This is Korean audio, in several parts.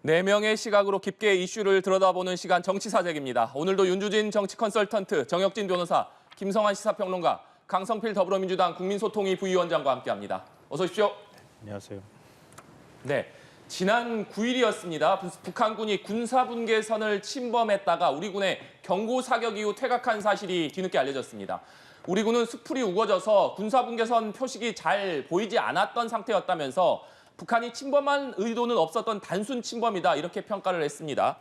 네명의 시각으로 깊게 이슈를 들여다보는 시간 정치사색입니다. 오늘도 윤주진 정치 컨설턴트, 정혁진 변호사, 김성환 시사평론가, 강성필 더불어민주당 국민소통위 부위원장과 함께합니다. 어서 오십시오. 안녕하세요. 네, 지난 9일이었습니다. 북한군이 군사분계선을 침범했다가 우리 군의 경고 사격 이후 퇴각한 사실이 뒤늦게 알려졌습니다. 우리 군은 수풀이 우거져서 군사분계선 표식이 잘 보이지 않았던 상태였다면서 북한이 침범한 의도는 없었던 단순 침범이다 이렇게 평가를 했습니다.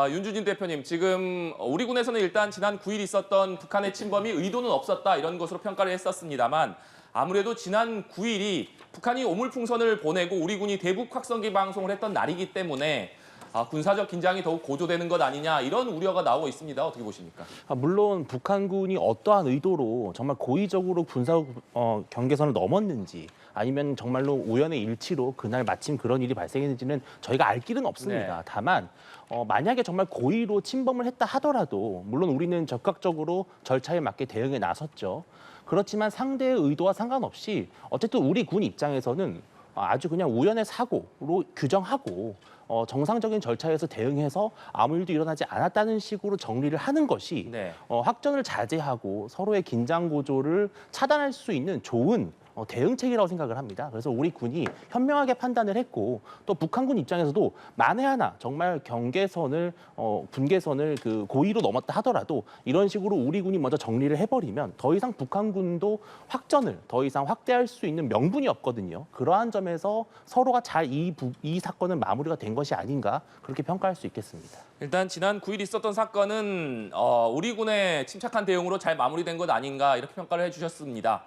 윤주진 대표님, 지금 우리 군에서는 일단 지난 9일 있었던 북한의 침범이 의도는 없었다 이런 것으로 평가를 했었습니다만 아무래도 지난 9일이 북한이 오물풍선을 보내고 우리 군이 대북 확성기 방송을 했던 날이기 때문에 군사적 긴장이 더욱 고조되는 것 아니냐 이런 우려가 나오고 있습니다. 어떻게 보십니까? 물론 북한군이 어떠한 의도로 정말 고의적으로 군사 경계선을 넘었는지 아니면 정말로 우연의 일치로 그날 마침 그런 일이 발생했는지는 저희가 알 길은 없습니다. 네. 다만 만약에 정말 고의로 침범을 했다 하더라도 물론 우리는 적극적으로 절차에 맞게 대응에 나섰죠. 그렇지만 상대의 의도와 상관없이 어쨌든 우리 군 입장에서는 아주 그냥 우연의 사고로 규정하고 정상적인 절차에서 대응해서 아무 일도 일어나지 않았다는 식으로 정리를 하는 것이 네. 확전을 자제하고 서로의 긴장 고조를 차단할 수 있는 좋은 대응책이라고 생각을 합니다. 그래서 우리 군이 현명하게 판단을 했고 또 북한군 입장에서도 만에 하나 정말 경계선을 분계선을 그 고의로 넘었다 하더라도 이런 식으로 우리 군이 먼저 정리를 해버리면 더 이상 북한군도 확전을 더 이상 확대할 수 있는 명분이 없거든요. 그러한 점에서 서로가 잘 이 사건은 마무리가 된 것이 아닌가 그렇게 평가할 수 있겠습니다. 일단 지난 9일 있었던 사건은 우리 군의 침착한 대응으로 잘 마무리된 것 아닌가 이렇게 평가를 해주셨습니다.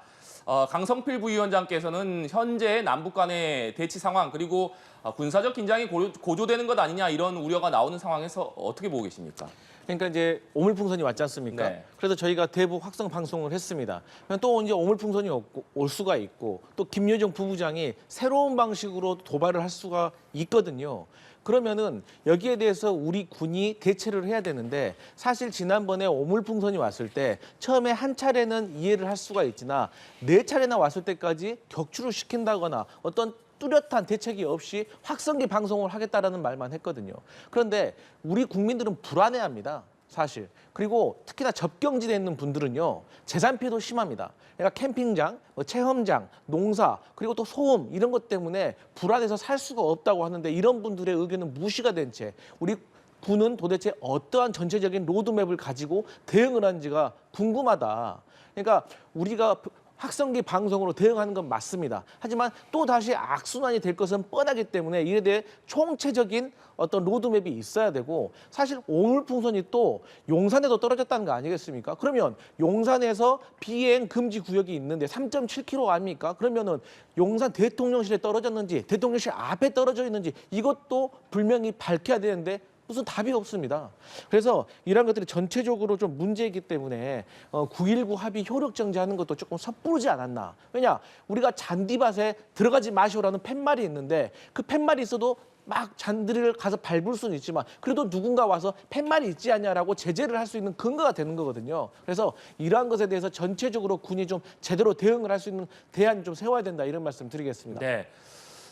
강성필 부위원장께서는 현재 남북 간의 대치 상황 그리고 군사적 긴장이 고조되는 것 아니냐 이런 우려가 나오는 상황에서 어떻게 보고 계십니까? 그러니까 이제 오물풍선이 왔지 않습니까? 네. 그래서 저희가 대북 확성 방송을 했습니다. 또 이제 오물풍선이 올 수가 있고 또 김여정 부부장이 새로운 방식으로 도발을 할 수가 있거든요. 그러면은 여기에 대해서 우리 군이 대처를 해야 되는데 사실 지난번에 오물풍선이 왔을 때 처음에 한 차례는 이해를 할 수가 있으나 네 차례나 왔을 때까지 격추를 시킨다거나 어떤 뚜렷한 대책이 없이 확성기 방송을 하겠다라는 말만 했거든요. 그런데 우리 국민들은 불안해합니다. 사실. 그리고 특히나 접경지대에 있는 분들은요. 재산 피해도 심합니다. 그러니까 캠핑장, 체험장, 농사, 그리고 또 소음 이런 것 때문에 불안해서 살 수가 없다고 하는데 이런 분들의 의견은 무시가 된 채 우리 군은 도대체 어떠한 전체적인 로드맵을 가지고 대응을 하는지가 궁금하다. 그러니까 우리가 확성기 방송으로 대응하는 건 맞습니다. 하지만 또 다시 악순환이 될 것은 뻔하기 때문에 이에 대해 총체적인 어떤 로드맵이 있어야 되고 사실 오물풍선이 또 용산에도 떨어졌다는 거 아니겠습니까? 그러면 용산에서 비행 금지 구역이 있는데 3.7km 아닙니까? 그러면은 용산 대통령실에 떨어졌는지 대통령실 앞에 떨어져 있는지 이것도 분명히 밝혀야 되는데 무슨 답이 없습니다. 그래서 이런 것들이 전체적으로 좀 문제이기 때문에 9.19 합의 효력 정지하는 것도 조금 섣부르지 않았나. 왜냐? 우리가 잔디밭에 들어가지 마시오라는 팻말이 있는데 그 팻말이 있어도 막 잔디를 가서 밟을 수는 있지만 그래도 누군가 와서 팻말이 있지 않냐라고 제재를 할 수 있는 근거가 되는 거거든요. 그래서 이러한 것에 대해서 전체적으로 군이 좀 제대로 대응을 할 수 있는 대안을 좀 세워야 된다 이런 말씀 드리겠습니다. 네.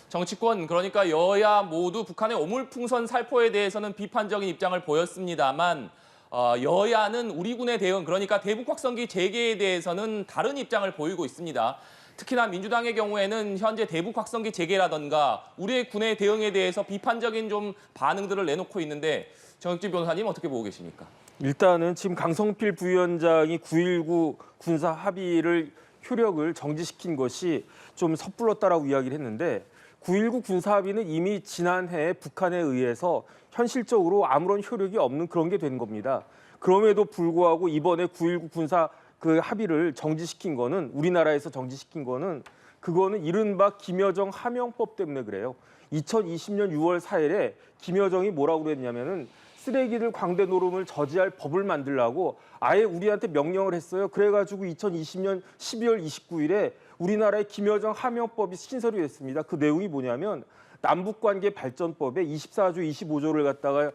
정치권 그러니까 여야 모두 북한의 오물풍선 살포에 대해서는 비판적인 입장을 보였습니다만 여야는 우리 군의 대응 그러니까 대북 확성기 재개에 대해서는 다른 입장을 보이고 있습니다. 특히나 민주당의 경우에는 현재 대북 확성기 재개라던가 우리의 군의 대응에 대해서 비판적인 좀 반응들을 내놓고 있는데 정혁진 변호사님 어떻게 보고 계십니까? 일단은 지금 강성필 부위원장이 9.19 군사 합의를 효력을 정지시킨 것이 좀 섣불렀다라고 이야기를 했는데 9.19 군사합의는 이미 지난해 북한에 의해서 현실적으로 아무런 효력이 없는 그런 게 된 겁니다. 그럼에도 불구하고 이번에 9.19 군사 그 합의를 정지시킨 거는 우리나라에서 정지시킨 거는 그거는 이른바 김여정 하명법 때문에 그래요. 2020년 6월 4일에 김여정이 뭐라고 그랬냐면은 쓰레기들 광대 노름을 저지할 법을 만들라고 아예 우리한테 명령을 했어요. 그래가지고 2020년 12월 29일에 우리나라의 김여정 하명법이 신설이 됐습니다. 그 내용이 뭐냐면 남북관계 발전법에 24조 25조를 갖다가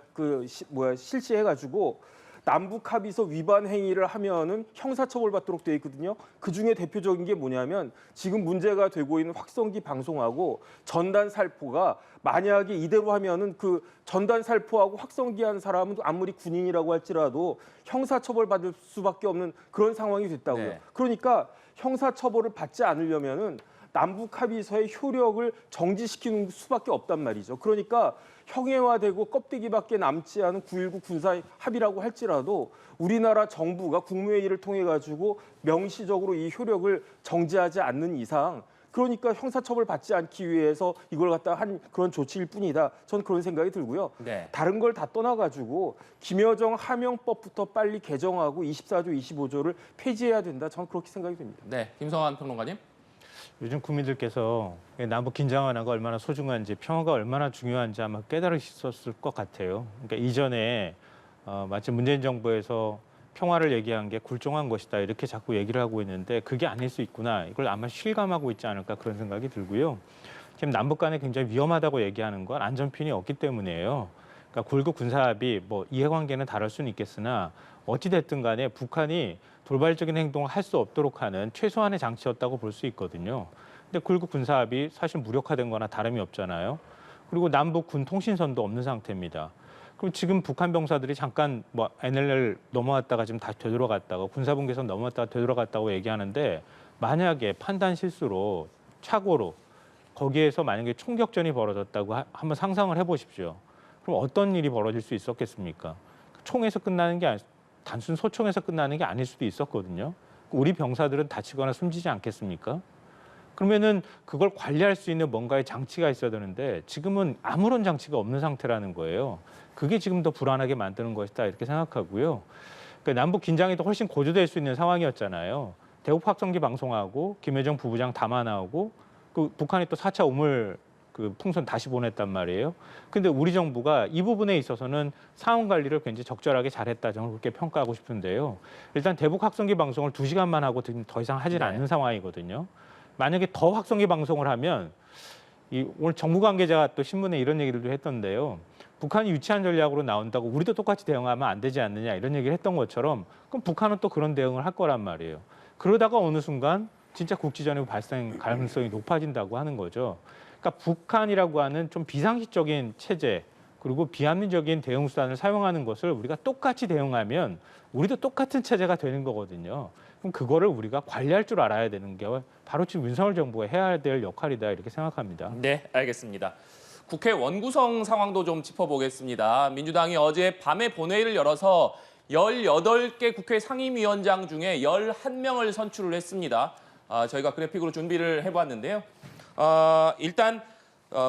실시해가지고 남북 합의서 위반 행위를 하면은 형사처벌받도록 되어 있거든요. 그 중에 대표적인 게 뭐냐면 지금 문제가 되고 있는 확성기 방송하고 전단 살포가 만약에 이대로 하면은 그 전단 살포하고 확성기 한 사람은 아무리 군인이라고 할지라도 형사처벌받을 수밖에 없는 그런 상황이 됐다고요. 네. 그러니까 형사처벌을 받지 않으려면은 남북 합의서의 효력을 정지시키는 수밖에 없단 말이죠. 그러니까 형해화되고 껍데기밖에 남지 않은 9.19 군사 합의라고 할지라도 우리나라 정부가 국무회의를 통해 가지고 명시적으로 이 효력을 정지하지 않는 이상 그러니까 형사처벌 받지 않기 위해서 이걸 갖다 한 그런 조치일 뿐이다. 저는 그런 생각이 들고요. 네. 다른 걸 다 떠나가지고 김여정 하명법부터 빨리 개정하고 24조, 25조를 폐지해야 된다. 저는 그렇게 생각이 됩니다. 네, 김성환 평론가님. 요즘 국민들께서 남북 긴장 완화가 얼마나 소중한지 평화가 얼마나 중요한지 아마 깨달으셨을 것 같아요. 그러니까 이전에 마치 문재인 정부에서 평화를 얘기한 게 굴종한 것이다 이렇게 자꾸 얘기를 하고 있는데 그게 아닐 수 있구나. 이걸 아마 실감하고 있지 않을까 그런 생각이 들고요. 지금 남북 간에 굉장히 위험하다고 얘기하는 건 안전핀이 없기 때문이에요. 그러니까 9.19 군사합의 뭐 이해관계는 다를 수는 있겠으나 어찌 됐든 간에 북한이 돌발적인 행동을 할 수 없도록 하는 최소한의 장치였다고 볼 수 있거든요. 근데 9.19 군사합의 사실 무력화된 거나 다름이 없잖아요. 그리고 남북 군 통신선도 없는 상태입니다. 그럼 지금 북한 병사들이 잠깐 뭐 NLL 넘어왔다가 지금 다시 되돌아갔다가 군사분계선 넘어왔다가 되돌아갔다고 얘기하는데 만약에 판단 실수로 착오로 거기에서 만약에 총격전이 벌어졌다고 한번 상상을 해보십시오. 그럼 어떤 일이 벌어질 수 있었겠습니까? 총에서 끝나는 게 단순 소총에서 끝나는 게 아닐 수도 있었거든요. 우리 병사들은 다치거나 숨지지 않겠습니까? 그러면은 그걸 관리할 수 있는 뭔가의 장치가 있어야 되는데 지금은 아무런 장치가 없는 상태라는 거예요. 그게 지금 더 불안하게 만드는 것이다 이렇게 생각하고요. 그러니까 남북 긴장이 더 훨씬 고조될 수 있는 상황이었잖아요. 대북 확성기 방송하고 김여정 부부장 담아 나오고 그 북한이 또 4차 우물 그 풍선 다시 보냈단 말이에요. 근데 우리 정부가 이 부분에 있어서는 상황 관리를 굉장히 적절하게 잘했다. 저는 그렇게 평가하고 싶은데요. 일단 대북 확성기 방송을 2시간만 하고 더 이상 하질 않는 상황이거든요. 만약에 더 확성기 방송을 하면 오늘 정부 관계자가 또 신문에 이런 얘기들도 했던데요. 북한이 유치한 전략으로 나온다고 우리도 똑같이 대응하면 안 되지 않느냐 이런 얘기를 했던 것처럼 그럼 북한은 또 그런 대응을 할 거란 말이에요. 그러다가 어느 순간 진짜 국지전의 발생 가능성이 높아진다고 하는 거죠. 그러니까 북한이라고 하는 좀 비상식적인 체제 그리고 비합리적인 대응 수단을 사용하는 것을 우리가 똑같이 대응하면 우리도 똑같은 체제가 되는 거거든요. 그럼 그거를 우리가 관리할 줄 알아야 되는 게 바로 지금 윤석열 정부가 해야 될 역할이다 이렇게 생각합니다. 네, 알겠습니다. 국회 원구성 상황도 좀 짚어보겠습니다. 민주당이 어제 밤에 본회의를 열어서 18개 국회 상임위원장 중에 11명을 선출을 했습니다. 저희가 그래픽으로 준비를 해봤는데요. 일단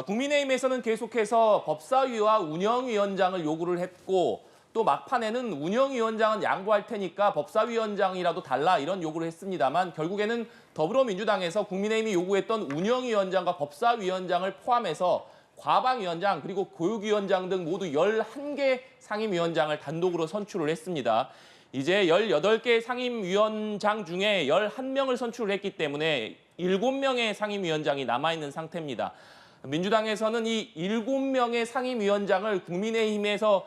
국민의힘에서는 계속해서 법사위와 운영위원장을 요구를 했고 또 막판에는 운영위원장은 양보할 테니까 법사위원장이라도 달라 이런 요구를 했습니다만 결국에는 더불어민주당에서 국민의힘이 요구했던 운영위원장과 법사위원장을 포함해서 과방위원장 그리고 교육위원장 등 모두 11개 상임위원장을 단독으로 선출을 했습니다. 이제 18개 상임위원장 중에 11명을 선출을 했기 때문에 7명의 상임위원장이 남아있는 상태입니다. 민주당에서는 이 7명의 상임위원장을 국민의힘에서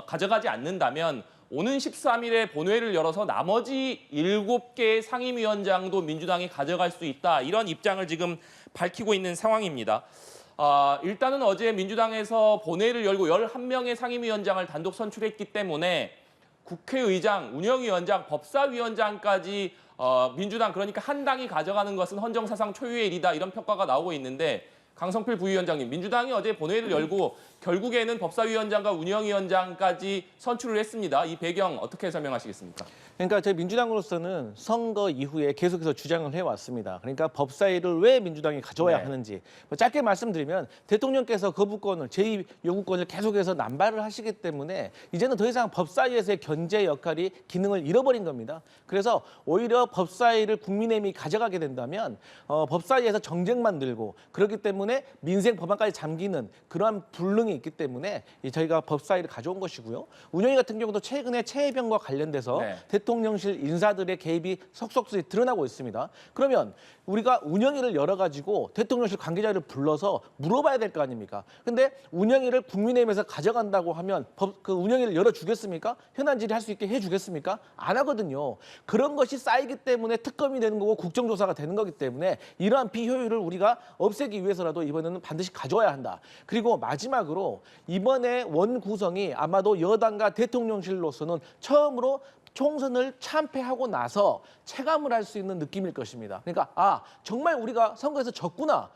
가져가지 않는다면 오는 13일에 본회의를 열어서 나머지 7개의 상임위원장도 민주당이 가져갈 수 있다. 이런 입장을 지금 밝히고 있는 상황입니다. 일단은 어제 민주당에서 본회의를 열고 11명의 상임위원장을 단독 선출했기 때문에 국회의장, 운영위원장, 법사위원장까지 민주당 그러니까 한 당이 가져가는 것은 헌정사상 초유의 일이다 이런 평가가 나오고 있는데 강성필 부위원장님, 민주당이 어제 본회의를 열고 결국에는 법사위원장과 운영위원장까지 선출을 했습니다. 이 배경 어떻게 설명하시겠습니까? 그러니까 저희 민주당으로서는 선거 이후에 계속해서 주장을 해왔습니다. 그러니까 법사위를 왜 민주당이 가져와야 하는지 짧게 말씀드리면 대통령께서 거부권을 제2요구권을 계속해서 남발을 하시기 때문에 이제는 더 이상 법사위에서의 견제 역할이 기능을 잃어버린 겁니다. 그래서 오히려 법사위를 국민의힘이 가져가게 된다면 법사위에서 정쟁만 들고 그렇기 때문에 민생 법안까지 잠기는 그러한 불능이 내용이 있기 때문에 저희가 법사위를 가져온 것이고요. 운영위 같은 경우도 최근에 최혜병과 관련돼서 네. 대통령실 인사들의 개입이 속속들이 드러나고 있습니다. 그러면 우리가 운영위를 열어가지고 대통령실 관계자를 불러서 물어봐야 될 거 아닙니까? 근데 운영위를 국민의힘에서 가져간다고 하면 그 운영위를 열어주겠습니까? 현안 질의할 수 있게 해주겠습니까? 안 하거든요. 그런 것이 쌓이기 때문에 특검이 되는 거고 국정조사가 되는 거기 때문에 이러한 비효율을 우리가 없애기 위해서라도 이번에는 반드시 가져와야 한다. 그리고 마지막으로 이번에 원 구성이 아마도 여당과 대통령실로서는 처음으로 총선을 참패하고 나서 체감을 할 수 있는 느낌일 것입니다. 그러니까 정말 우리가 선거에서 졌구나.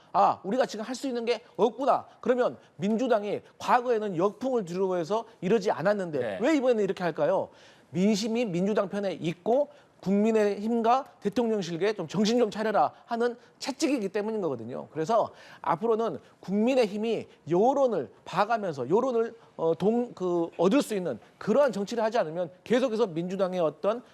우리가 지금 할 수 있는 게 없구나. 그러면 민주당이 과거에는 역풍을 두려워해서 이러지 않았는데 네. 왜 이번에는 이렇게 할까요? 민심이 민주당 편에 있고 국민의힘과 대통령실에 좀 정신 좀 차려라 하는 채찍이기 때문인 거거든요. 그래서 앞으로는 국민의힘이 여론을 봐가면서 여론을 얻을 수 있는 그러한 정치를 하지 않으면 계속해서 민주당의 어떤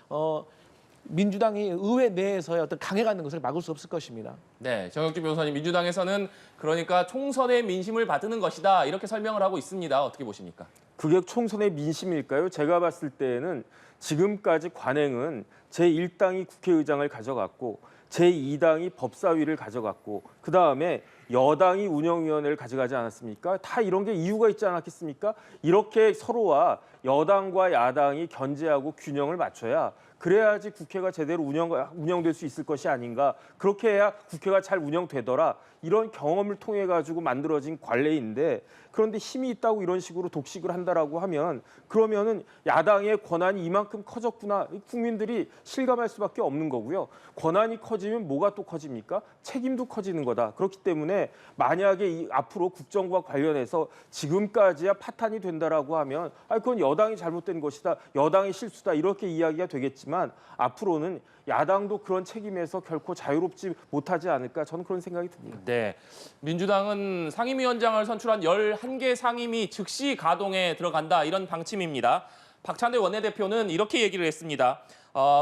민주당이 의회 내에서의 어떤 강해가는 것을 막을 수 없을 것입니다. 네, 정혁주 변호사님, 민주당에서는 그러니까 총선의 민심을 받드는 것이다 이렇게 설명을 하고 있습니다. 어떻게 보십니까? 그게 총선의 민심일까요? 제가 봤을 때는 지금까지 관행은 제1당이 국회의장을 가져갔고 제2당이 법사위를 가져갔고 그다음에 여당이 운영위원회를 가져가지 않았습니까? 다 이런 게 이유가 있지 않았겠습니까? 이렇게 서로와 여당과 야당이 견제하고 균형을 맞춰야 그래야지 국회가 제대로 운영될 수 있을 것이 아닌가. 그렇게 해야 국회가 잘 운영되더라. 이런 경험을 통해 가지고 만들어진 관례인데 그런데 힘이 있다고 이런 식으로 독식을 한다라고 하면 그러면은 야당의 권한이 이만큼 커졌구나. 국민들이 실감할 수밖에 없는 거고요. 권한이 커지면 뭐가 또 커집니까? 책임도 커지는 거다. 그렇기 때문에 만약에 앞으로 국정과 관련해서 지금까지야 파탄이 된다라고 하면 그건 여당이 잘못된 것이다. 여당의 실수다. 이렇게 이야기가 되겠지만 앞으로는 야당도 그런 책임에서 결코 자유롭지 못하지 않을까 저는 그런 생각이 듭니다. 네, 민주당은 상임위원장을 선출한 11개 상임위 즉시 가동에 들어간다 이런 방침입니다. 박찬대 원내대표는 이렇게 얘기를 했습니다.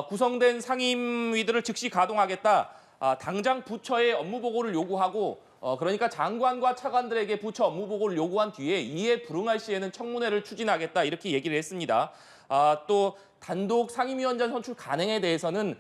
구성된 상임위들을 즉시 가동하겠다. 당장 부처에 업무 보고를 요구하고 그러니까 장관과 차관들에게 부처 업무 보고를 요구한 뒤에 이에 불응할 시에는 청문회를 추진하겠다 이렇게 얘기를 했습니다. 또 단독 상임위원장 선출 간행에 대해서는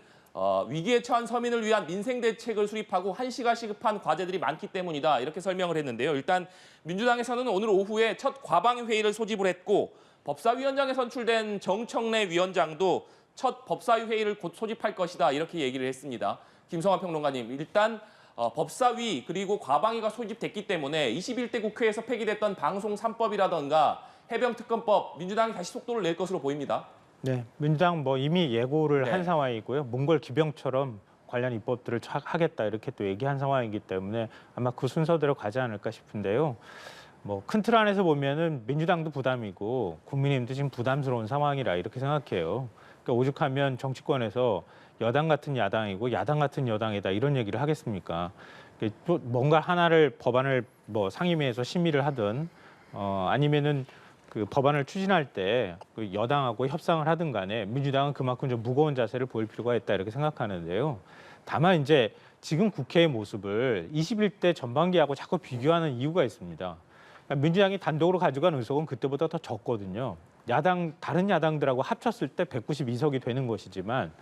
위기에 처한 서민을 위한 민생 대책을 수립하고 한시가 시급한 과제들이 많기 때문이다 이렇게 설명을 했는데요. 일단 민주당에서는 오늘 오후에 첫 과방위 회의를 소집을 했고 법사위원장에 선출된 정청래 위원장도 첫 법사위 회의를 곧 소집할 것이다 이렇게 얘기를 했습니다. 김성환 평론가님, 일단 법사위 그리고 과방위가 소집됐기 때문에 21대 국회에서 폐기됐던 방송 3법이라던가 해병특검법 민주당이 다시 속도를 낼 것으로 보입니다. 네, 민주당 이미 예고를 네. 한 상황이고요. 몽골 기병처럼 관련 입법들을 하겠다 이렇게 또 얘기한 상황이기 때문에 아마 그 순서대로 가지 않을까 싶은데요. 큰 틀 안에서 보면은 민주당도 부담이고 국민의힘도 지금 부담스러운 상황이라 이렇게 생각해요. 그러니까 오죽하면 정치권에서 여당 같은 야당이고 야당 같은 여당이다 이런 얘기를 하겠습니까? 또 뭔가 하나를 법안을 상임위에서 심의를 하든 아니면은 그 법안을 추진할 때 그 여당하고 협상을 하든 간에 민주당은 그만큼 좀 무거운 자세를 보일 필요가 있다 이렇게 생각하는데요. 다만 이제 지금 국회의 모습을 21대 전반기하고 자꾸 비교하는 이유가 있습니다. 그러니까 민주당이 단독으로 가져간 의석은 그때보다 더 적거든요. 다른 야당들하고 합쳤을 때 192석이 되는 것이지만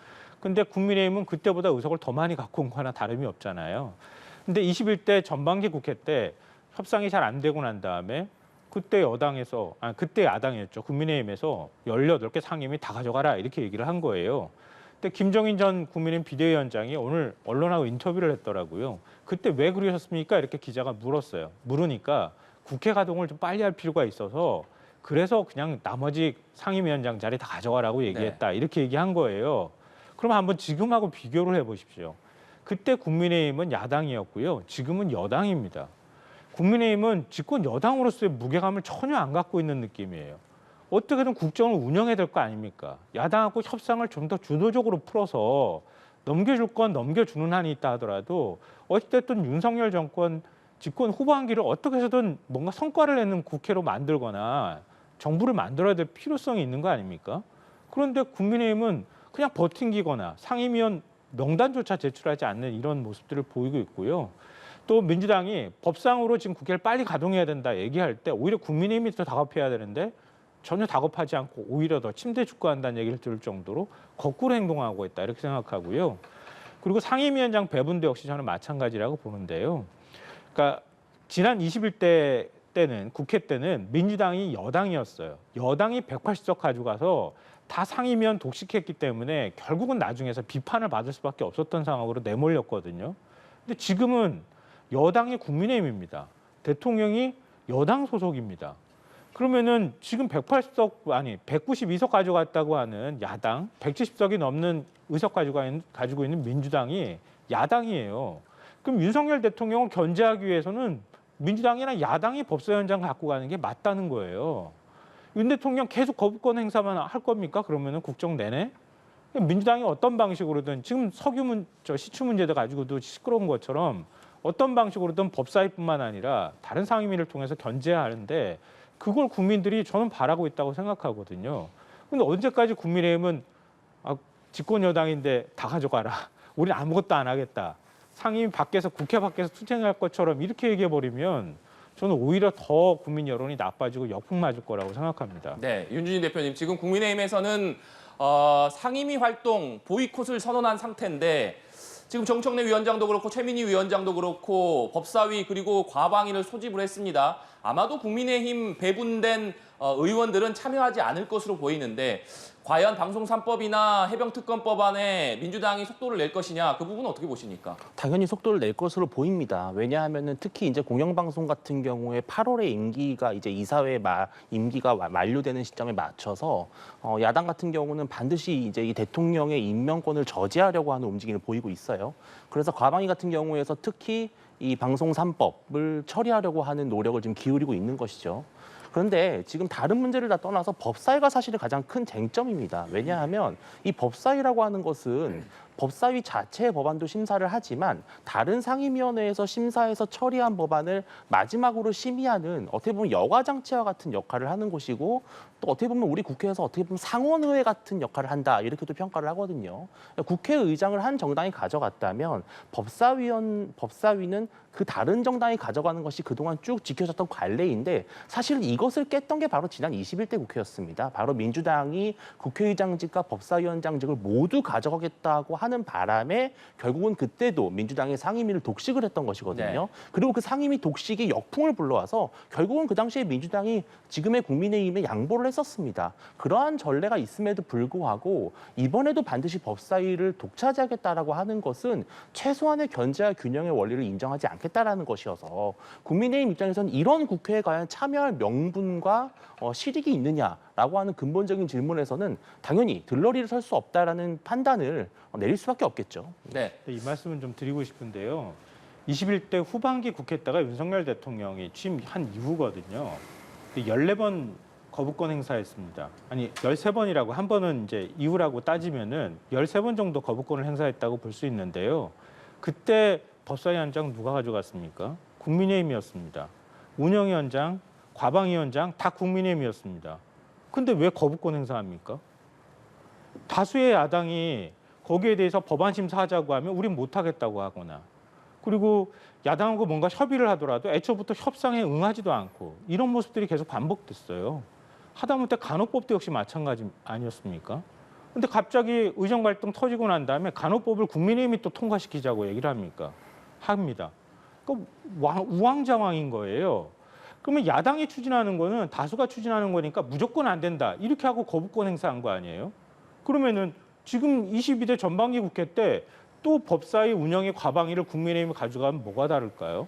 근데 국민의힘은 그때보다 의석을 더 많이 갖고 온 거나 다름이 없잖아요. 근데 21대 전반기 국회 때 협상이 잘 안 되고 난 다음에 그때 야당이었죠. 국민의힘에서 18개 상임위 다 가져가라 이렇게 얘기를 한 거예요. 근데 김정인 전 국민의힘 비대위원장이 오늘 언론하고 인터뷰를 했더라고요. 그때 왜 그러셨습니까? 이렇게 기자가 물었어요. 물으니까 국회 가동을 좀 빨리 할 필요가 있어서 그래서 그냥 나머지 상임위원장 자리 다 가져가라고 얘기했다. 이렇게 얘기한 거예요. 그럼 한번 지금하고 비교를 해보십시오. 그때 국민의힘은 야당이었고요. 지금은 여당입니다. 국민의힘은 집권 여당으로서의 무게감을 전혀 안 갖고 있는 느낌이에요. 어떻게든 국정을 운영해야 될 거 아닙니까? 야당하고 협상을 좀 더 주도적으로 풀어서 넘겨줄 건 넘겨주는 한이 있다 하더라도 어찌됐든 윤석열 정권 집권 후반기를 어떻게 해서든 뭔가 성과를 내는 국회로 만들거나 정부를 만들어야 될 필요성이 있는 거 아닙니까? 그런데 국민의힘은 그냥 버팅기거나 상임위원 명단조차 제출하지 않는 이런 모습들을 보이고 있고요. 또 민주당이 법상으로 지금 국회를 빨리 가동해야 된다 얘기할 때 오히려 국민의힘이 더 다급해야 되는데 전혀 다급하지 않고 오히려 더 침대 축구한다는 얘기를 들을 정도로 거꾸로 행동하고 있다 이렇게 생각하고요. 그리고 상임위원장 배분도 역시 저는 마찬가지라고 보는데요. 그러니까 지난 21대 때는 국회 때는 민주당이 여당이었어요. 여당이 180석 가져가서 다 상임위원 독식했기 때문에 결국은 나중에서 비판을 받을 수밖에 없었던 상황으로 내몰렸거든요. 근데 지금은 여당이 국민의힘입니다. 대통령이 여당 소속입니다. 그러면은 지금 192석 가져갔다고 하는 야당, 170석이 넘는 의석 가지고 있는 민주당이 야당이에요. 그럼 윤석열 대통령을 견제하기 위해서는 민주당이나 야당이 법사위원장 갖고 가는 게 맞다는 거예요. 윤 대통령 계속 거부권 행사만 할 겁니까? 그러면은 국정 내내? 민주당이 어떤 방식으로든 지금 시추 문제도 가지고도 시끄러운 것처럼 어떤 방식으로든 법사위뿐만 아니라 다른 상임위를 통해서 견제해야 하는데 그걸 국민들이 저는 바라고 있다고 생각하거든요. 근데 언제까지 국민의힘은 집권 여당인데 다 가져가라. 우린 아무것도 안 하겠다. 상임위 밖에서 국회 밖에서 투쟁할 것처럼 이렇게 얘기해 버리면 저는 오히려 더 국민 여론이 나빠지고 역풍 맞을 거라고 생각합니다. 네, 윤준희 대표님 지금 국민의힘에서는 상임위 활동 보이콧을 선언한 상태인데 지금 정청래 위원장도 그렇고 최민희 위원장도 그렇고 법사위 그리고 과방위를 소집을 했습니다. 아마도 국민의힘 배분된 의원들은 참여하지 않을 것으로 보이는데 과연 방송 3법이나 해병특검법안에 민주당이 속도를 낼 것이냐 그 부분은 어떻게 보십니까? 당연히 속도를 낼 것으로 보입니다. 왜냐하면은 특히 이제 공영방송 같은 경우에 8월에 임기가 이제 이사회 임기가 만료되는 시점에 맞춰서 야당 같은 경우는 반드시 이제 이 대통령의 임명권을 저지하려고 하는 움직임을 보이고 있어요. 그래서 과방위 같은 경우에서 특히 이 방송 3법을 처리하려고 하는 노력을 지금 기울이고 있는 것이죠. 그런데 지금 다른 문제를 다 떠나서 법사위가 사실은 가장 큰 쟁점입니다. 왜냐하면 이 법사위라고 하는 것은 법사위 자체의 법안도 심사를 하지만 다른 상임위원회에서 심사해서 처리한 법안을 마지막으로 심의하는 어떻게 보면 여과장치와 같은 역할을 하는 곳이고 또 어떻게 보면 우리 국회에서 어떻게 보면 상원의회 같은 역할을 한다 이렇게도 평가를 하거든요. 국회의장을 한 정당이 가져갔다면 법사위는 그 다른 정당이 가져가는 것이 그동안 쭉 지켜졌던 관례인데 사실 이것을 깼던 게 바로 지난 21대 국회였습니다. 바로 민주당이 국회의장직과 법사위원장직을 모두 가져가겠다고 하는 바람에 결국은 그때도 민주당의 상임위를 독식을 했던 것이거든요. 네. 그리고 그 상임위 독식이 역풍을 불러와서 결국은 그 당시에 민주당이 지금의 국민의힘에 양보를 했었습니다. 그러한 전례가 있음에도 불구하고 이번에도 반드시 법사위를 독차지하겠다라고 하는 것은 최소한의 견제와 균형의 원리를 인정하지 않겠다라는 것이어서 국민의힘 입장에서는 이런 국회에 과연 참여할 명분과 실익이 있느냐라고 하는 근본적인 질문에서는 당연히 들러리를 설 수 없다라는 판단을 내릴 수밖에 없겠죠. 네. 이 말씀은 좀 드리고 싶은데요. 21대 후반기 국회 때가 윤석열 대통령이 취임한 이후거든요. 14번 거부권 행사했습니다. 아니 13번이라고 한 번은 이제 이후라고 따지면은 13번 정도 거부권을 행사했다고 볼 수 있는데요. 그때 법사위원장 누가 가져갔습니까? 국민의힘이었습니다. 운영위원장, 과방위원장 다 국민의힘이었습니다. 근데 왜 거부권 행사합니까? 다수의 야당이 거기에 대해서 법안 심사하자고 하면 우린 못하겠다고 하거나 그리고 야당하고 뭔가 협의를 하더라도 애초부터 협상에 응하지도 않고 이런 모습들이 계속 반복됐어요. 하다못해 간호법도 역시 마찬가지 아니었습니까? 근데 갑자기 의정 갈등 터지고 난 다음에 간호법을 국민의힘이 또 통과시키자고 얘기를 합니다. 그 우왕좌왕인 거예요. 그러면 야당이 추진하는 거는 다수가 추진하는 거니까 무조건 안 된다. 이렇게 하고 거부권 행사한 거 아니에요? 그러면은 지금 22대 전반기 국회 때 또 법사위 운영의 과방위를 국민의힘이 가져가면 뭐가 다를까요?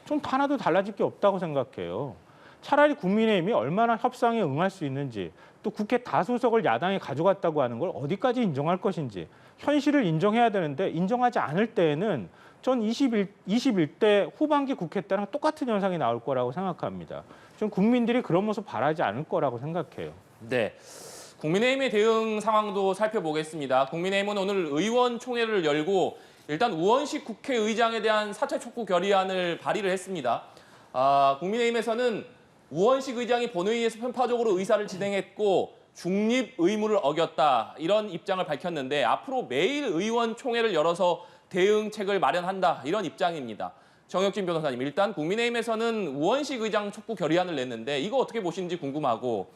전 하나도 달라질 게 없다고 생각해요. 차라리 국민의힘이 얼마나 협상에 응할 수 있는지 또 국회 다수석을 야당이 가져갔다고 하는 걸 어디까지 인정할 것인지 현실을 인정해야 되는데 인정하지 않을 때에는 전 21대 후반기 국회 때랑 똑같은 현상이 나올 거라고 생각합니다. 전 국민들이 그런 모습 바라지 않을 거라고 생각해요. 네. 국민의힘의 대응 상황도 살펴보겠습니다. 국민의힘은 오늘 의원총회를 열고 일단 우원식 국회의장에 대한 사퇴 촉구 결의안을 발의를 했습니다. 국민의힘에서는 우원식 의장이 본회의에서 편파적으로 의사를 진행했고 중립 의무를 어겼다 이런 입장을 밝혔는데 앞으로 매일 의원총회를 열어서 대응책을 마련한다 이런 입장입니다. 정혁진 변호사님, 일단 국민의힘에서는 우원식 의장 촉구 결의안을 냈는데 이거 어떻게 보시는지 궁금하고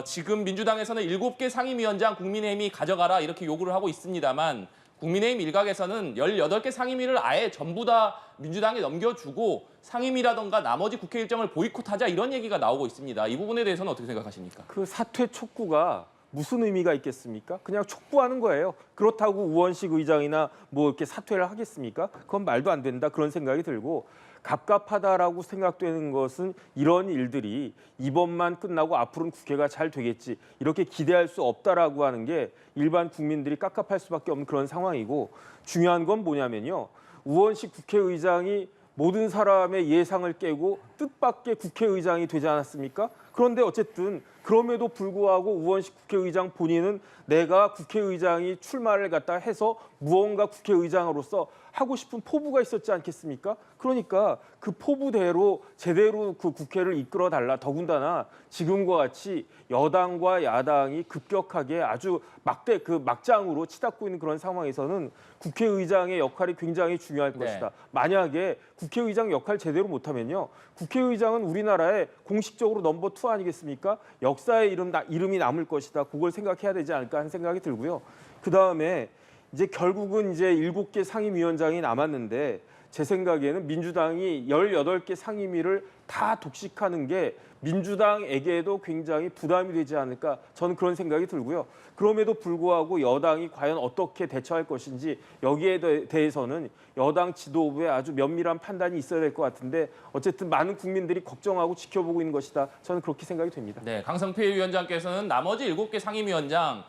지금 민주당에서는 7개 상임위원장 국민의힘이 가져가라 이렇게 요구를 하고 있습니다만 국민의힘 일각에서는 18개 상임위를 아예 전부 다 민주당에 넘겨주고 상임위라던가 나머지 국회 일정을 보이콧하자 이런 얘기가 나오고 있습니다. 이 부분에 대해서는 어떻게 생각하십니까? 그 사퇴 촉구가 무슨 의미가 있겠습니까? 그냥 촉구하는 거예요. 그렇다고 우원식 의장이나 뭐 이렇게 사퇴를 하겠습니까? 그건 말도 안 된다 그런 생각이 들고 갑갑하다라고 생각되는 것은 이런 일들이 이번만 끝나고 앞으로는 국회가 잘 되겠지 이렇게 기대할 수 없다라고 하는 게 일반 국민들이 깝깝할 수밖에 없는 그런 상황이고 중요한 건 뭐냐면요. 우원식 국회의장이 모든 사람의 예상을 깨고 뜻밖의 국회의장이 되지 않았습니까? 그런데 어쨌든 그럼에도 불구하고 우원식 국회의장 본인은 내가 국회의장이 출마를 갖다 해서 무언가 국회의장으로서 하고 싶은 포부가 있었지 않겠습니까? 그러니까 그 포부대로 제대로 그 국회를 이끌어 달라. 더군다나 지금과 같이 여당과 야당이 급격하게 아주 막장으로 치닫고 있는 그런 상황에서는 국회의장의 역할이 굉장히 중요할 것이다. 만약에 국회의장 역할 제대로 못하면요. 국회의장은 우리나라의 공식적으로 넘버 2 아니겠습니까? 역사의 이름이 남을 것이다. 그걸 생각해야 되지 않을까 하는 생각이 들고요. 그다음에 이제 결국은 이제 7개 상임위원장이 남았는데 제 생각에는 민주당이 18개 상임위를 다 독식하는 게 민주당에게도 굉장히 부담이 되지 않을까 저는 그런 생각이 들고요. 그럼에도 불구하고 여당이 과연 어떻게 대처할 것인지 여기에 대해서는 여당 지도부의 아주 면밀한 판단이 있어야 될 것 같은데 어쨌든 많은 국민들이 걱정하고 지켜보고 있는 것이다. 저는 그렇게 생각이 됩니다. 네, 강성필 위원장께서는 나머지 7개 상임위원장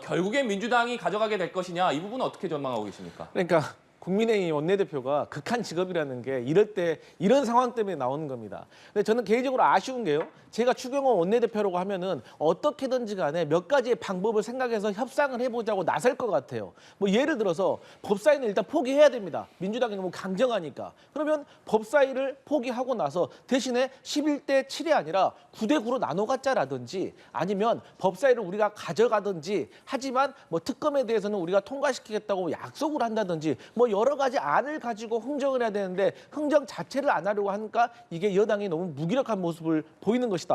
결국엔 민주당이 가져가게 될 것이냐 이 부분은 어떻게 전망하고 계십니까? 그러니까 국민의힘 원내대표가 극한 직업이라는 게 이럴 때 이런 상황 때문에 나오는 겁니다. 근데 저는 개인적으로 아쉬운 게요. 제가 추경호 원내대표라고 하면은 어떻게든지 간에 몇 가지의 방법을 생각해서 협상을 해보자고 나설 것 같아요. 뭐 예를 들어서 법사위는 일단 포기해야 됩니다. 민주당이 너무 강경하니까. 그러면 법사위를 포기하고 나서 대신에 11대 7이 아니라 9대 9로 나눠 갖자라든지 아니면 법사위를 우리가 가져가든지 하지만 뭐 특검에 대해서는 우리가 통과시키겠다고 약속을 한다든지 뭐 여러 가지 안을 가지고 흥정을 해야 되는데 흥정 자체를 안 하려고 하니까 이게 여당이 너무 무기력한 모습을 보이는 것이다.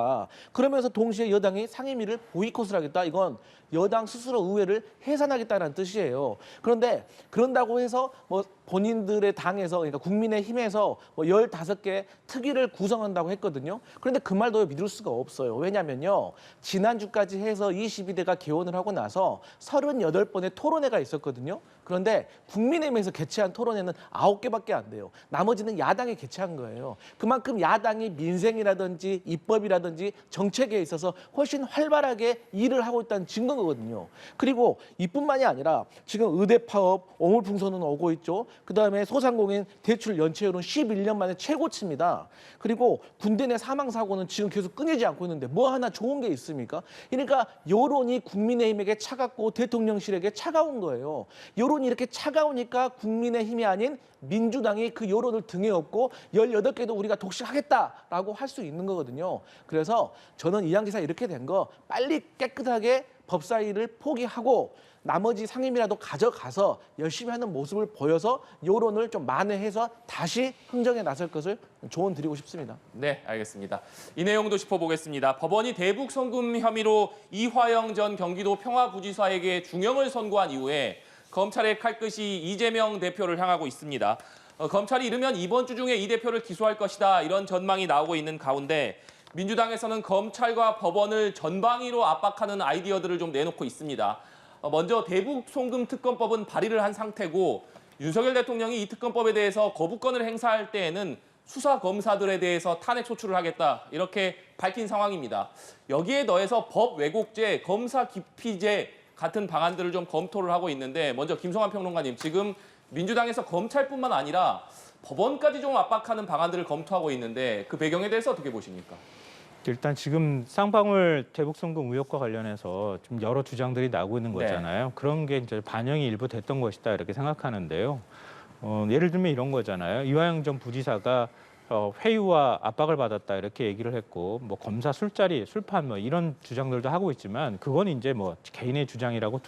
그러면서 동시에 여당이 상임위를 보이콧을 하겠다. 이건 여당 스스로 의회를 해산하겠다는 뜻이에요. 그런데 그런다고 해서 뭐 본인들의 당에서 그러니까 국민의힘에서 뭐 15개 특위를 구성한다고 했거든요. 그런데 그 말도 믿을 수가 없어요. 왜냐면요. 지난주까지 해서 22대가 개원을 하고 나서 38번의 토론회가 있었거든요. 그런데 국민의힘에서 개최한 토론회는 9개밖에 안 돼요. 나머지는 야당이 개최한 거예요. 그만큼 야당이 민생이라든지 입법이라든지 정책에 있어서 훨씬 활발하게 일을 하고 있다는 증거거든요. 그리고 이뿐만이 아니라 지금 의대 파업, 오물풍선은 오고 있죠. 그다음에 소상공인 대출 연체율은 11년 만에 최고치입니다. 그리고 군대 내 사망 사고는 지금 계속 끊이지 않고 있는데 뭐 하나 좋은 게 있습니까? 그러니까 여론이 국민의힘에게 차갑고 대통령실에게 차가운 거예요. 여론이 이렇게 차가우니까 국민의힘이 아닌 민주당이 그 여론을 등에 업고 18개도 우리가 독식하겠다라고 할 수 있는 거거든요. 그래서 저는 이양기사 이렇게 된 거 빨리 깨끗하게 법사위를 포기하고 나머지 상임이라도 가져가서 열심히 하는 모습을 보여서 여론을 좀 만회해서 다시 흥정에 나설 것을 조언 드리고 싶습니다. 네, 알겠습니다. 이 내용도 짚어보겠습니다. 법원이 대북 송금 혐의로 이화영 전 경기도 평화부지사에게 중형을 선고한 이후에 검찰의 칼끝이 이재명 대표를 향하고 있습니다. 검찰이 이르면 이번 주 중에 이 대표를 기소할 것이다 이런 전망이 나오고 있는 가운데 민주당에서는 검찰과 법원을 전방위로 압박하는 아이디어들을 좀 내놓고 있습니다. 먼저 대북 송금 특검법은 발의를 한 상태고 윤석열 대통령이 이 특검법에 대해서 거부권을 행사할 때에는 수사 검사들에 대해서 탄핵 소추를 하겠다 이렇게 밝힌 상황입니다. 여기에 더해서 법 왜곡죄, 검사 기피죄 같은 방안들을 좀 검토를 하고 있는데 먼저 김성환 평론가님, 지금 민주당에서 검찰뿐만 아니라 법원까지 좀 압박하는 방안들을 검토하고 있는데 그 배경에 대해서 어떻게 보십니까? 일단 지금 쌍방울 대북 송금 의혹과 관련해서 좀 여러 주장들이 나오고 있는 네. 거잖아요. 그런 게 이제 반영이 일부 됐던 것이다 이렇게 생각하는데요. 예를 들면 이런 거잖아요. 이화영 전 부지사가 회유와 압박을 받았다 이렇게 얘기를 했고 뭐 검사 술자리, 술판 뭐 이런 주장들도 하고 있지만 그건 이제 뭐 개인의 주장이라고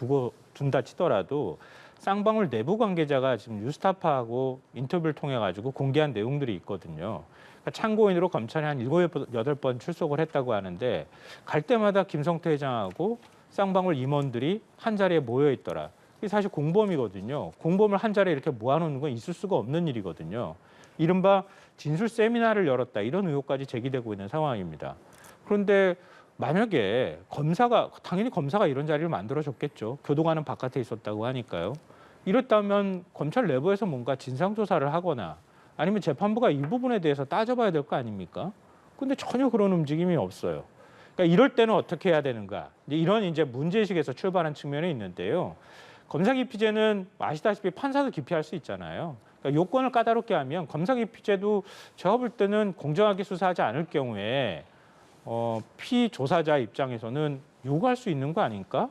둔다 치더라도 쌍방울 내부 관계자가 지금 뉴스타파하고 인터뷰를 통해 가지고 공개한 내용들이 있거든요. 그러니까 참고인으로 검찰에 한 7, 8번 출석을 했다고 하는데 갈 때마다 김성태 회장하고 쌍방울 임원들이 한 자리에 모여 있더라. 이게 사실 공범이거든요. 공범을 한 자리에 이렇게 모아놓는 건 있을 수가 없는 일이거든요. 이른바 진술 세미나를 열었다 이런 의혹까지 제기되고 있는 상황입니다. 그런데 만약에 당연히 검사가 이런 자리를 만들어줬겠죠. 교도관은 바깥에 있었다고 하니까요. 이렇다면 검찰 내부에서 뭔가 진상조사를 하거나 아니면 재판부가 이 부분에 대해서 따져봐야 될 거 아닙니까? 근데 전혀 그런 움직임이 없어요. 그러니까 이럴 때는 어떻게 해야 되는가? 이런 이제 문제의식에서 출발한 측면이 있는데요. 검사 기피제는 아시다시피 판사도 기피할 수 있잖아요. 그러니까 요건을 까다롭게 하면 검사 기피제도 제가 볼 때는 공정하게 수사하지 않을 경우에 피조사자 입장에서는 요구할 수 있는 거 아닐까?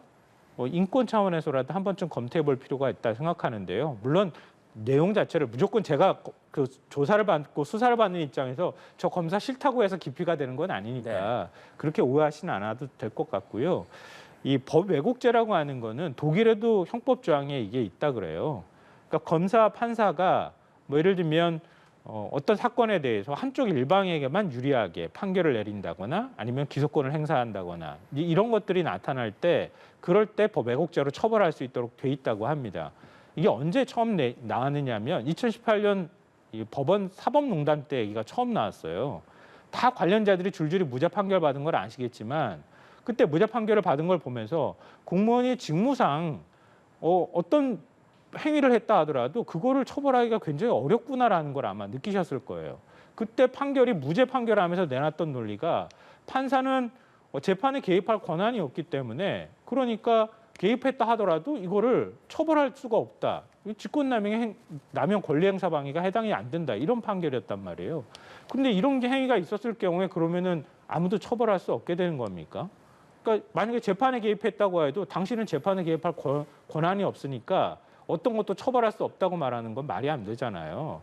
인권 차원에서라도 한 번쯤 검토해 볼 필요가 있다 생각하는데요. 물론 내용 자체를 무조건 제가 그 조사를 받고 수사를 받는 입장에서 저 검사 싫다고 해서 기피가 되는 건 아니니까 그렇게 오해하시는 않아도 될 것 같고요. 이 법 왜곡죄라고 하는 거는 독일에도 형법 조항에 이게 있다 그래요. 그러니까 검사, 판사가 뭐 예를 들면 어떤 사건에 대해서 한쪽 일방에게만 유리하게 판결을 내린다거나 아니면 기소권을 행사한다거나 이런 것들이 나타날 때 그럴 때 법 왜곡죄로 처벌할 수 있도록 돼 있다고 합니다. 이게 언제 처음 나왔느냐면 2018년 이 법원 사법농단 때 얘기가 처음 나왔어요. 다 관련자들이 줄줄이 무죄 판결 받은 걸 아시겠지만 그때 무죄 판결을 받은 걸 보면서 공무원이 직무상 어떤 행위를 했다 하더라도 그거를 처벌하기가 굉장히 어렵구나라는 걸 아마 느끼셨을 거예요. 그때 판결이 무죄 판결하면서 내놨던 논리가 판사는 재판에 개입할 권한이 없기 때문에 그러니까 개입했다 하더라도 이거를 처벌할 수가 없다. 직권남용 권리행사 방해가 해당이 안 된다. 이런 판결이었단 말이에요. 근데 이런 게 행위가 있었을 경우에 그러면은 아무도 처벌할 수 없게 되는 겁니까? 그러니까 만약에 재판에 개입했다고 해도 당신은 재판에 개입할 권한이 없으니까 어떤 것도 처벌할 수 없다고 말하는 건 말이 안 되잖아요.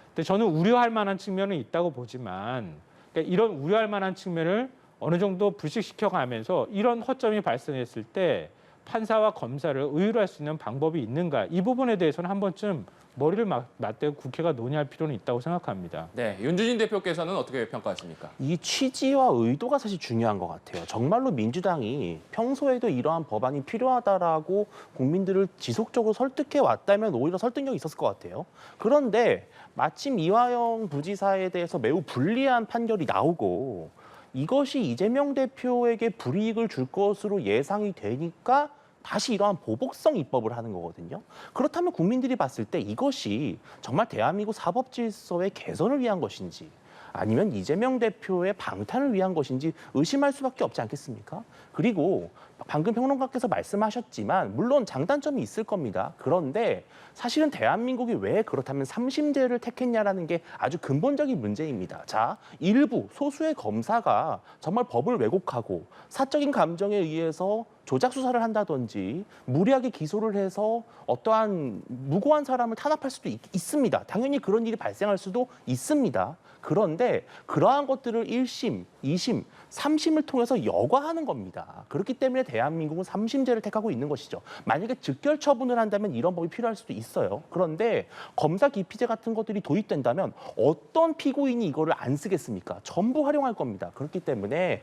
근데 저는 우려할 만한 측면은 있다고 보지만 그러니까 이런 우려할 만한 측면을 어느 정도 불식시켜가면서 이런 허점이 발생했을 때 판사와 검사를 의율할 수 있는 방법이 있는가 이 부분에 대해서는 한 번쯤 머리를 맞대고 국회가 논의할 필요는 있다고 생각합니다. 네, 윤주진 대표께서는 어떻게 평가하십니까? 이 취지와 의도가 사실 중요한 것 같아요. 정말로 민주당이 평소에도 이러한 법안이 필요하다라고 국민들을 지속적으로 설득해 왔다면 오히려 설득력이 있었을 것 같아요. 그런데 마침 이화영 부지사에 대해서 매우 불리한 판결이 나오고 이것이 이재명 대표에게 불이익을 줄 것으로 예상이 되니까 다시 이러한 보복성 입법을 하는 거거든요. 그렇다면 국민들이 봤을 때 이것이 정말 대한민국 사법 질서의 개선을 위한 것인지 아니면 이재명 대표의 방탄을 위한 것인지 의심할 수밖에 없지 않겠습니까? 그리고 방금 평론가께서 말씀하셨지만 물론 장단점이 있을 겁니다. 그런데 사실은 대한민국이 왜 그렇다면 3심제를 택했냐라는 게 아주 근본적인 문제입니다. 자, 일부 소수의 검사가 정말 법을 왜곡하고 사적인 감정에 의해서 조작 수사를 한다든지 무리하게 기소를 해서 어떠한 무고한 사람을 탄압할 수도 있습니다. 당연히 그런 일이 발생할 수도 있습니다. 그런데 그러한 것들을 1심, 2심, 3심을 통해서 여과하는 겁니다. 그렇기 때문에 대한민국은 3심제를 택하고 있는 것이죠. 만약에 즉결 처분을 한다면 이런 법이 필요할 수도 있어요. 그런데 검사 기피제 같은 것들이 도입된다면 어떤 피고인이 이거를 안 쓰겠습니까? 전부 활용할 겁니다. 그렇기 때문에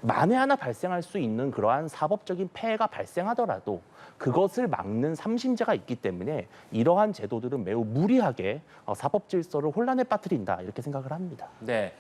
만에 하나 발생할 수 있는 그러한 사법적인 폐해가 발생하더라도 그것을 막는 3심제가 있기 때문에 이러한 제도들은 매우 무리하게 사법 질서를 혼란에 빠뜨린다 이렇게 생각을 합니다. 네.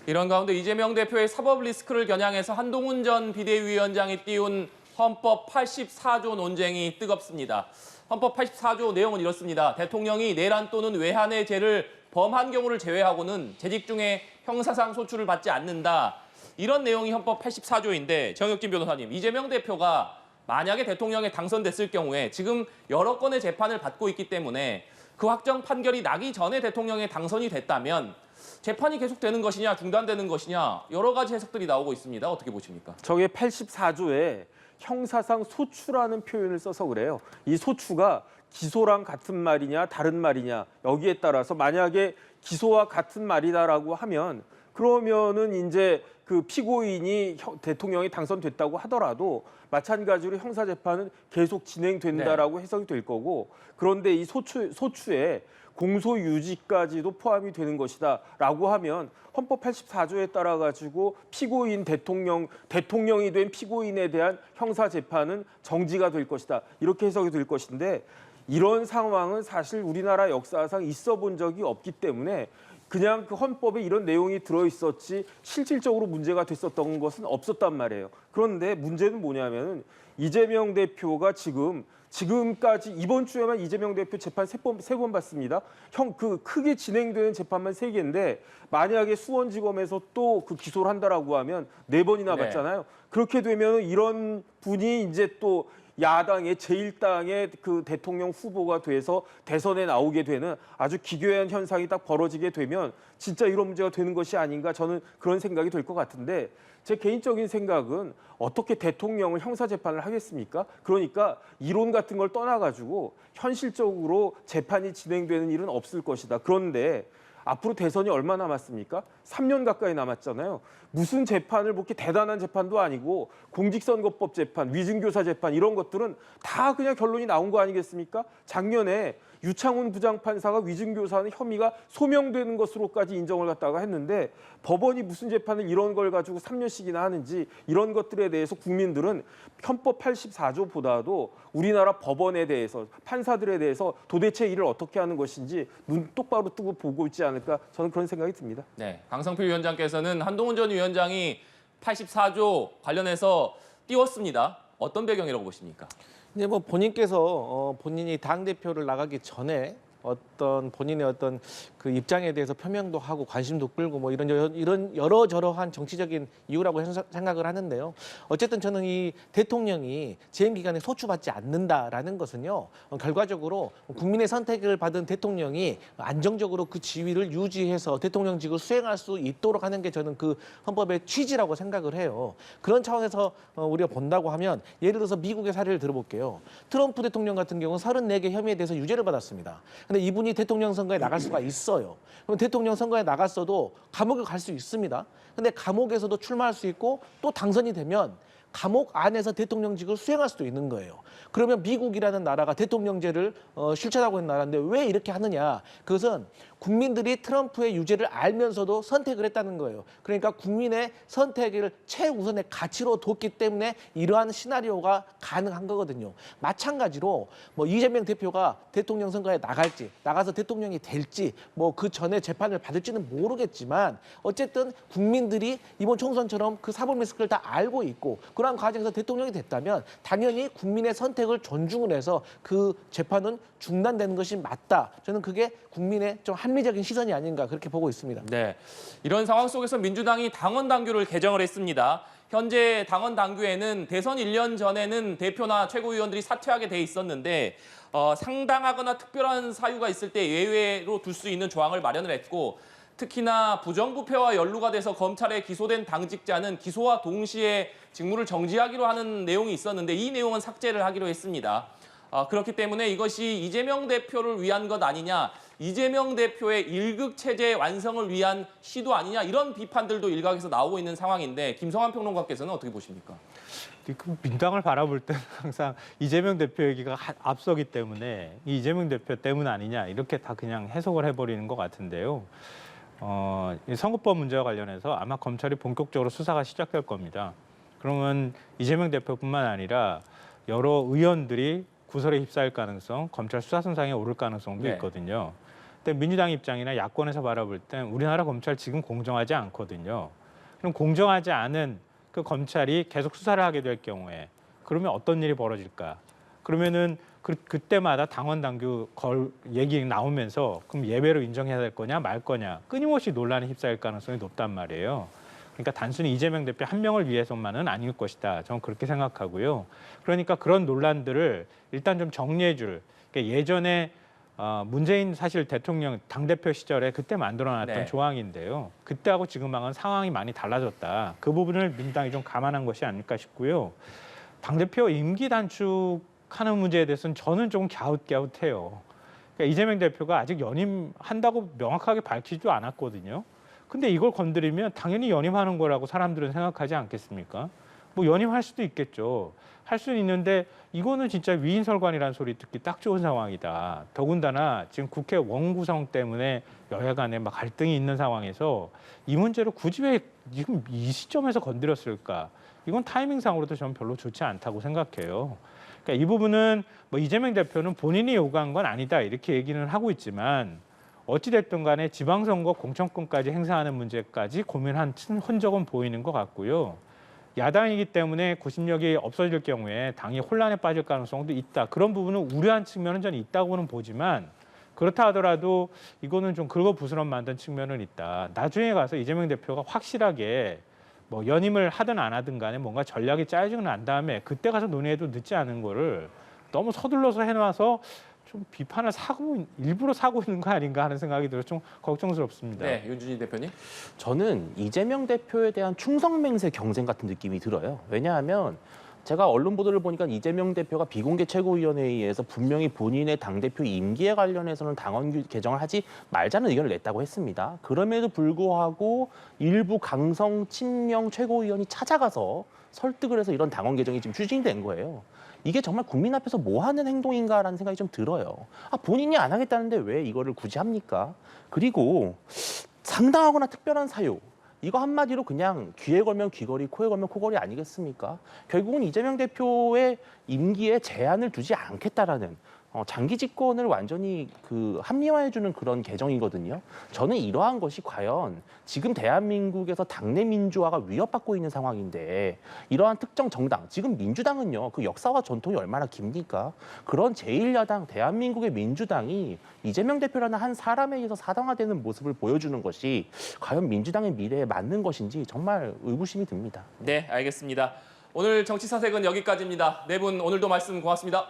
이런 가운데 이재명 대표의 사법 리스크를 겨냥해서 한동훈 전 비대위원장이 띄운 헌법 84조 논쟁이 뜨겁습니다. 헌법 84조 내용은 이렇습니다. 대통령이 내란 또는 외환의 죄를 범한 경우를 제외하고는 재직 중에 형사상 소출을 받지 않는다. 이런 내용이 헌법 84조인데 정혁진 변호사님, 이재명 대표가 만약에 대통령에 당선됐을 경우에 지금 여러 건의 재판을 받고 있기 때문에 그 확정 판결이 나기 전에 대통령에 당선이 됐다면 재판이 계속되는 것이냐 중단되는 것이냐 여러 가지 해석들이 나오고 있습니다. 어떻게 보십니까? 저게 84조에 형사상 소추라는 표현을 써서 그래요. 이 소추가 기소랑 같은 말이냐 다른 말이냐 여기에 따라서 만약에 기소와 같은 말이다라고 하면 그러면은 이제 그 피고인이 대통령이 당선됐다고 하더라도 마찬가지로 형사 재판은 계속 진행된다라고 해석이 될 거고, 그런데 이 소추에 공소 유지까지도 포함이 되는 것이다라고 하면 헌법 84조에 따라 가지고 피고인 대통령이 된 피고인에 대한 형사 재판은 정지가 될 것이다, 이렇게 해석이 될 것인데, 이런 상황은 사실 우리나라 역사상 있어 본 적이 없기 때문에 그냥 그 헌법에 이런 내용이 들어있었지 실질적으로 문제가 됐었던 것은 없었단 말이에요. 그런데 문제는 뭐냐면은 이재명 대표가 지금까지 이번 주에만 이재명 대표 재판 세 번 받습니다. 크게 진행되는 재판만 3개인데 만약에 수원지검에서 또 그 기소를 한다라고 하면 4번이나 네. 받잖아요. 그렇게 되면 이런 분이 이제 또 야당의 제1당의 그 대통령 후보가 돼서 대선에 나오게 되는 아주 기괴한 현상이 딱 벌어지게 되면 진짜 이런 문제가 되는 것이 아닌가, 저는 그런 생각이 될 것 같은데, 제 개인적인 생각은 어떻게 대통령을 형사재판을 하겠습니까? 그러니까 이론 같은 걸 떠나가지고 현실적으로 재판이 진행되는 일은 없을 것이다. 그런데 앞으로 대선이 얼마 남았습니까? 3년 가까이 남았잖아요. 무슨 재판을 그렇게 대단한 재판도 아니고 공직선거법 재판, 위증교사 재판 이런 것들은 다 그냥 결론이 나온 거 아니겠습니까? 작년에 유창훈 부장판사가 위증교사는 혐의가 소명되는 것으로까지 인정을 갖다가 했는데 법원이 무슨 재판을 이런 걸 가지고 3년씩이나 하는지, 이런 것들에 대해서 국민들은 헌법 84조보다도 우리나라 법원에 대해서, 판사들에 대해서 도대체 일을 어떻게 하는 것인지 눈 똑바로 뜨고 보고 있지 않을까, 저는 그런 생각이 듭니다. 네, 강성필 위원장께서는 한동훈 전 위원장이 84조 관련해서 띄웠습니다. 어떤 배경이라고 보십니까? 이제 뭐 본인께서 본인이 당 대표를 나가기 전에 어떤 본인의 어떤 그 입장에 대해서 표명도 하고 관심도 끌고 뭐 이런 여러저러한 정치적인 이유라고 생각을 하는데요. 어쨌든 저는 이 대통령이 재임 기간에 소추받지 않는다라는 것은요, 결과적으로 국민의 선택을 받은 대통령이 안정적으로 그 지위를 유지해서 대통령직을 수행할 수 있도록 하는 게 저는 그 헌법의 취지라고 생각을 해요. 그런 차원에서 우리가 본다고 하면, 예를 들어서 미국의 사례를 들어볼게요. 트럼프 대통령 같은 경우는 34개 혐의에 대해서 유죄를 받았습니다. 근데 이분이 대통령 선거에 나갈 수가 있어요. 그럼 대통령 선거에 나갔어도 감옥에 갈 수 있습니다. 근데 감옥에서도 출마할 수 있고 또 당선이 되면 감옥 안에서 대통령직을 수행할 수도 있는 거예요. 그러면 미국이라는 나라가 대통령제를 실천하고 있는 나라인데 왜 이렇게 하느냐? 그것은 국민들이 트럼프의 유죄를 알면서도 선택을 했다는 거예요. 그러니까 국민의 선택을 최우선의 가치로 뒀기 때문에 이러한 시나리오가 가능한 거거든요. 마찬가지로 뭐 이재명 대표가 대통령 선거에 나가서 대통령이 될지 뭐 그 전에 재판을 받을지는 모르겠지만, 어쨌든 국민들이 이번 총선처럼 그 사법 리스크를 다 알고 있고 그러한 과정에서 대통령이 됐다면 당연히 국민의 선택을 존중을 해서 그 재판은 중단되는 것이 맞다. 저는 그게 국민의 좀 합리적인 시선이 아닌가, 그렇게 보고 있습니다. 네, 이런 상황 속에서 민주당이 당원 당규를 개정을 했습니다. 현재 당원 당규에는 대선 1년 전에는 대표나 최고위원들이 사퇴하게 돼 있었는데 상당하거나 특별한 사유가 있을 때 예외로 둘 수 있는 조항을 마련을 했고, 특히나 부정부패와 연루가 돼서 검찰에 기소된 당직자는 기소와 동시에 직무를 정지하기로 하는 내용이 있었는데 이 내용은 삭제를 하기로 했습니다. 그렇기 때문에 이것이 이재명 대표를 위한 것 아니냐, 이재명 대표의 일극 체제 완성을 위한 시도 아니냐, 이런 비판들도 일각에서 나오고 있는 상황인데 김성환 평론가께서는 어떻게 보십니까? 그 민당을 바라볼 때는 항상 이재명 대표 얘기가 앞서기 때문에 이 이재명 대표 때문 아니냐, 이렇게 다 그냥 해석을 해버리는 것 같은데요. 이 선거법 문제와 관련해서 아마 검찰이 본격적으로 수사가 시작될 겁니다. 그러면 이재명 대표뿐만 아니라 여러 의원들이 구설에 휩싸일 가능성, 검찰 수사선상에 오를 가능성도 네. 있거든요. 근데 민주당 입장이나 야권에서 바라볼 땐 우리나라 검찰 지금 공정하지 않거든요. 그럼 공정하지 않은 그 검찰이 계속 수사를 하게 될 경우에 그러면 어떤 일이 벌어질까? 그러면은 그때마다 당원 당규 얘기 나오면서 그럼 예외로 인정해야 될 거냐 말 거냐 끊임없이 논란에 휩싸일 가능성이 높단 말이에요. 그러니까 단순히 이재명 대표 한 명을 위해서만은 아닐 것이다. 저는 그렇게 생각하고요. 그러니까 그런 논란들을 일단 좀 정리해 줄. 그러니까 예전에 문재인 사실 대통령 당대표 시절에 그때 만들어놨던 네. 조항인데요. 그때하고 지금하고는 상황이 많이 달라졌다. 그 부분을 민주당이 좀 감안한 것이 아닐까 싶고요. 당대표 임기 단축하는 문제에 대해서는 저는 좀 갸웃갸웃해요. 그러니까 이재명 대표가 아직 연임한다고 명확하게 밝히지도 않았거든요. 근데 이걸 건드리면 당연히 연임하는 거라고 사람들은 생각하지 않겠습니까? 뭐 연임할 수도 있겠죠. 할 수는 있는데 이거는 진짜 위인설관이라는 소리 듣기 딱 좋은 상황이다. 더군다나 지금 국회 원구성 때문에 여야 간에 막 갈등이 있는 상황에서 이 문제를 굳이 왜 지금 이 시점에서 건드렸을까? 이건 타이밍상으로도 저는 별로 좋지 않다고 생각해요. 그러니까 이 부분은 뭐 이재명 대표는 본인이 요구한 건 아니다 이렇게 얘기는 하고 있지만 어찌됐든 간에 지방선거 공천권까지 행사하는 문제까지 고민한 흔적은 보이는 것 같고요. 야당이기 때문에 구심력이 없어질 경우에 당이 혼란에 빠질 가능성도 있다. 그런 부분은 우려한 측면은 저는 있다고는 보지만 그렇다 하더라도 이거는 좀 긁어부스럼 만든 측면은 있다. 나중에 가서 이재명 대표가 확실하게 뭐 연임을 하든 안 하든 간에 뭔가 전략이 짜여지고 난 다음에 그때 가서 논의해도 늦지 않은 거를 너무 서둘러서 해놔서 좀 비판을 일부러 사고 있는 거 아닌가 하는 생각이 들어서 좀 걱정스럽습니다. 네, 윤준희 대표님. 저는 이재명 대표에 대한 충성맹세 경쟁 같은 느낌이 들어요. 왜냐하면 제가 언론 보도를 보니까 이재명 대표가 비공개 최고위원회의에서 분명히 본인의 당대표 임기에 관련해서는 당원 개정을 하지 말자는 의견을 냈다고 했습니다. 그럼에도 불구하고 일부 강성 친명 최고위원이 찾아가서 설득을 해서 이런 당원 개정이 지금 추진된 거예요. 이게 정말 국민 앞에서 뭐 하는 행동인가라는 생각이 좀 들어요. 본인이 안 하겠다는데 왜 이거를 굳이 합니까? 그리고 상당하거나 특별한 사유. 이거 한마디로 그냥 귀에 걸면 귀걸이, 코에 걸면 코걸이 아니겠습니까? 결국은 이재명 대표의 임기에 제한을 두지 않겠다라는 장기 집권을 완전히 합리화해주는 그런 개정이거든요. 저는 이러한 것이 과연 지금 대한민국에서 당내 민주화가 위협받고 있는 상황인데 이러한 특정 정당, 지금 민주당은요, 그 역사와 전통이 얼마나 깁니까? 그런 제1야당 대한민국의 민주당이 이재명 대표라는 한 사람에 의해서 사당화되는 모습을 보여주는 것이 과연 민주당의 미래에 맞는 것인지 정말 의구심이 듭니다. 네, 알겠습니다. 오늘 정치사색은 여기까지입니다. 네 분 오늘도 말씀 고맙습니다.